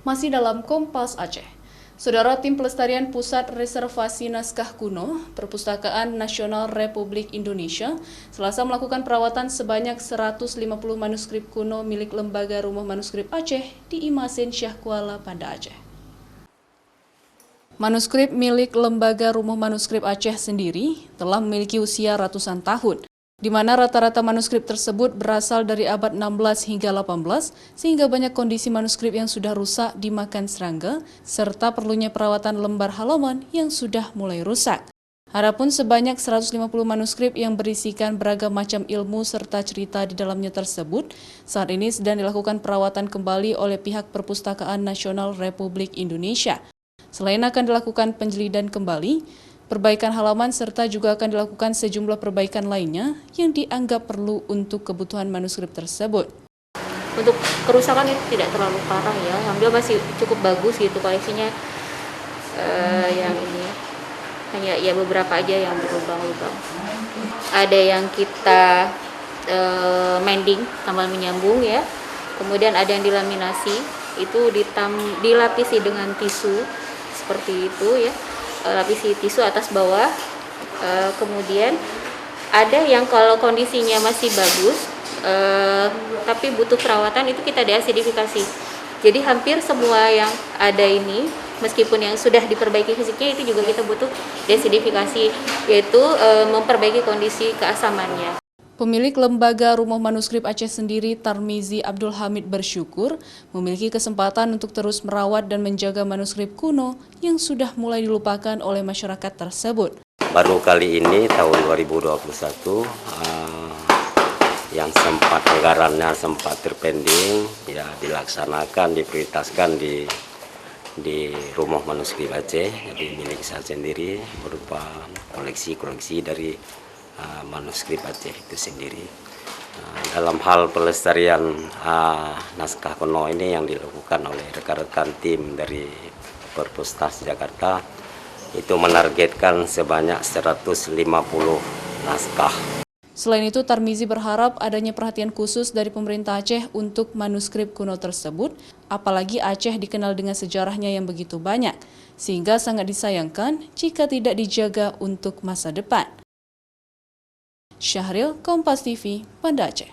Masih dalam Kompas Aceh. Saudara, Tim Pelestarian Pusat Reservasi Naskah Kuno Perpustakaan Nasional Republik Indonesia Selasa melakukan perawatan sebanyak 150 manuskrip kuno milik Lembaga Rumah Manuskrip Aceh di Imasen Syah Kuala, Banda Aceh. Manuskrip milik Lembaga Rumah Manuskrip Aceh sendiri telah memiliki usia ratusan tahun, di mana rata-rata manuskrip tersebut berasal dari abad 16 hingga 18, sehingga banyak kondisi manuskrip yang sudah rusak dimakan serangga, serta perlunya perawatan lembar halaman yang sudah mulai rusak. Adapun sebanyak 150 manuskrip yang berisikan beragam macam ilmu serta cerita di dalamnya tersebut, saat ini sedang dilakukan perawatan kembali oleh pihak Perpustakaan Nasional Republik Indonesia. Selain akan dilakukan penjelidan kembali, perbaikan halaman serta juga akan dilakukan sejumlah perbaikan lainnya yang dianggap perlu untuk kebutuhan manuskrip tersebut. Untuk kerusakan itu tidak terlalu parah ya, alhamdulillah masih cukup bagus gitu koleksinya. Yang ini hanya ya beberapa aja yang berlubang-lubang. Ada yang kita mending, tambal menyambung ya. Kemudian ada yang dilaminasi, itu dilapisi dengan tisu seperti itu ya, lapisi tisu atas bawah. Kemudian ada yang kalau kondisinya masih bagus tapi butuh perawatan, itu kita deasidifikasi. Jadi hampir semua yang ada ini, meskipun yang sudah diperbaiki fisiknya, itu juga kita butuh deasidifikasi, yaitu memperbaiki kondisi keasamannya. Pemilik Lembaga Rumah Manuskrip Aceh sendiri, Tarmizi Abdul Hamid, bersyukur memiliki kesempatan untuk terus merawat dan menjaga manuskrip kuno yang sudah mulai dilupakan oleh masyarakat tersebut. Baru kali ini tahun 2021 yang sempat anggarannya sempat terpending ya dilaksanakan, diprioritaskan di Rumah Manuskrip Aceh, jadi milik saya sendiri, berupa koleksi dari manuskrip Aceh itu sendiri. Dalam hal pelestarian naskah kuno ini yang dilakukan oleh rekan-rekan tim dari Perpustas Jakarta, itu menargetkan sebanyak 150 naskah. Selain itu, Tarmizi berharap adanya perhatian khusus dari pemerintah Aceh untuk manuskrip kuno tersebut, apalagi Aceh dikenal dengan sejarahnya yang begitu banyak, sehingga sangat disayangkan jika tidak dijaga untuk masa depan. Syahril, Kompas TV, Banda Aceh.